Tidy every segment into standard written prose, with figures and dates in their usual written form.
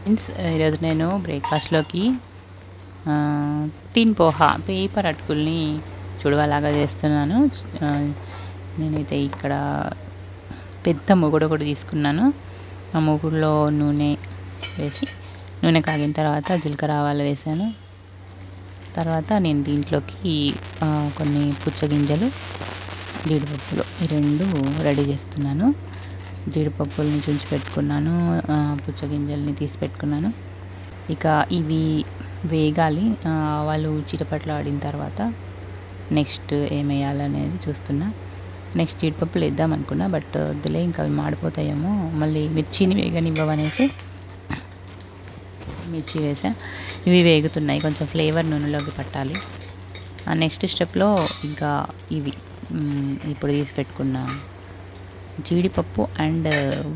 Means ఈరోజు నేను బ్రేక్ఫాస్ట్లోకి తిన్ పోహా పేపర్ అటుకుల్ని చుడవలాగా చేస్తున్నాను. నేనైతే ఇక్కడ పెద్ద మొగుడు ఒకటి తీసుకున్నాను. ఆ మొగుడులో నూనె వేసి నూనె కాగిన తర్వాత జీలకర్ర ఆవాలు వేసాను. తర్వాత నేను దీంట్లోకి కొన్ని పుచ్చగింజలు, జీడిపప్పులు ఈ రెండు రెడీ చేస్తున్నాను. జీడిపప్పుల్ని చుంచి పెట్టుకున్నాను, పుచ్చగింజల్ని తీసి పెట్టుకున్నాను. ఇక ఇవి వేగాలి. ఆవాలు చిటపట్లాడిన తర్వాత నెక్స్ట్ ఏమేయాలనేది చూస్తున్నా. నెక్స్ట్ జీడిపప్పులు వేద్దాం అనుకున్నా, బట్ వద్దులే ఇంకా అవి మాడిపోతాయేమో, మళ్ళీ మిర్చిని వేగనివ్వనేసి మిర్చి వేసా. ఇవి వేగుతున్నాయి, కొంచెం ఫ్లేవర్ నూనెలోకి పట్టాలి. నెక్స్ట్ స్టెప్లో ఇంకా ఇవి ఇప్పుడు తీసి పెట్టుకున్న జీడిపప్పు అండ్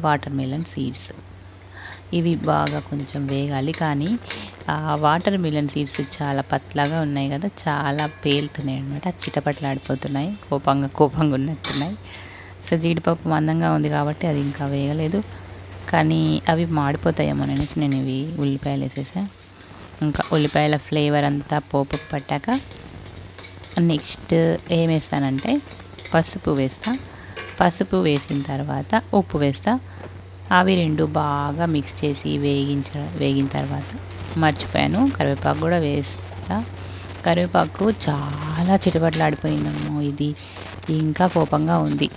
వాటర్ మిలన్ సీడ్స్ ఇవి బాగా కొంచెం వేగాలి. కానీ ఆ వాటర్ మిలన్ సీడ్స్ చాలా పతలాగా ఉన్నాయి కదా, చాలా పేలుతున్నాయి అనమాట, చిటపట్లాడిపోతున్నాయి, కోపంగా ఉన్నట్టున్నాయి. సో జీడిపప్పు మందంగా ఉంది కాబట్టి అది ఇంకా వేగలేదు. కానీ అవి మాడిపోతాయేమో అనేసి నేను ఇవి ఉల్లిపాయలు వేసేసా. ఇంకా ఉల్లిపాయల ఫ్లేవర్ అంతా పోపుకు పట్టాక నెక్స్ట్ ఏం వేస్తానంటే పసుపు వేస్తా. పసుపు వేసిన తర్వాత ఉప్పు వేస్తా. అవి రెండు బాగా మిక్స్ చేసి వేగిన తర్వాత మర్చిపోయాను, కరివేపాకు కూడా వేస్తా. కరివేపాకు చాలా చిటపట్లాడిపోయిందమ్మో, ఇది ఇంకా కోపంగా ఉంది.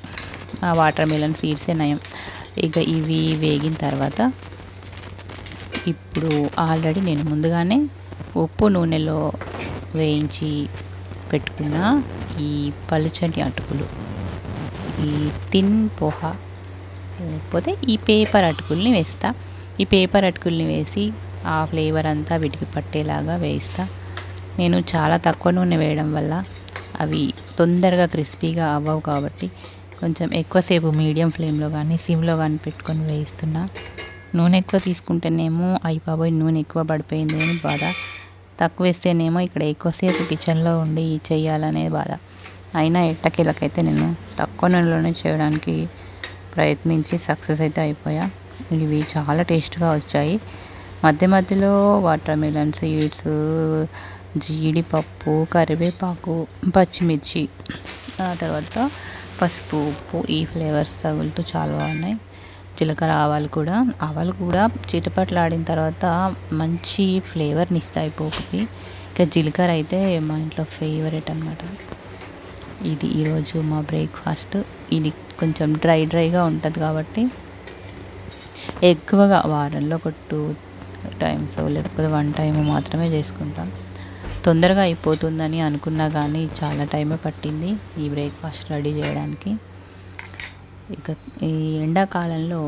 ఆ వాటర్ మిలన్ సీడ్సే నయం. ఇక ఇవి వేగిన తర్వాత ఇప్పుడు ఆల్రెడీ నేను ముందుగానే ఉప్పు నూనెలో వేయించి పెట్టుకున్న ఈ పలుచని అటుకులు, ఈ తిన్ పోహా లేకపోతే ఈ పేపర్ అటుకుల్ని వేస్తా. ఈ పేపర్ అటుకుల్ని వేసి ఆ ఫ్లేవర్ అంతా వీటికి పట్టేలాగా వేయిస్తా. నేను చాలా తక్కువ నూనె వేయడం వల్ల అవి తొందరగా క్రిస్పీగా అవ్వవు కాబట్టి కొంచెం ఎక్కువసేపు మీడియం ఫ్లేమ్లో కానీ సిమ్లో కానీ పెట్టుకొని వేయిస్తున్నా. నూనె ఎక్కువ తీసుకుంటేనేమో అయిపోయి నూనె ఎక్కువ పడిపోయింది అని బాధ, తక్కువ వేస్తేనేమో ఇక్కడ ఎక్కువసేపు కిచెన్లో ఉండి చేయాలనే బాధ. అయినా ఎట్టకేలకైతే నేను తక్కువ నూనెలోనే చేయడానికి ప్రయత్నించి సక్సెస్ అయితే అయిపోయా. ఇవి చాలా టేస్ట్గా వచ్చాయి. మధ్య మధ్యలో వాటర్ మిలన్ సీడ్స్, జీడిపప్పు, కరివేపాకు, పచ్చిమిర్చి, ఆ తర్వాత పసుపు, ఉప్పు ఈ ఫ్లేవర్స్ తగులుతూ చాలా బాగున్నాయి. జీలకర్ర ఆవాలు కూడా చిటపట్లాడిన తర్వాత మంచి ఫ్లేవర్ని ఇస్తాయి పోపుకి. ఇక జీలకర్ర అయితే మా ఇంట్లో ఫేవరెట్ అనమాట. ఇది ఈరోజు మా బ్రేక్ఫాస్ట్. ఇది కొంచెం డ్రైగా ఉంటుంది కాబట్టి ఎక్కువగా వారంలో ఒక 2 టైమ్స్ లేకపోతే 1 టైం మాత్రమే చేసుకుంటాం. తొందరగా అయిపోతుందని అనుకున్నా కానీ చాలా టైమే పట్టింది ఈ బ్రేక్ఫాస్ట్ రెడీ చేయడానికి. ఇక ఈ ఎండాకాలంలో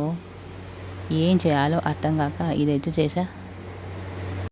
ఏం చేయాలో అర్థం కాక ఇదైతే చేసా.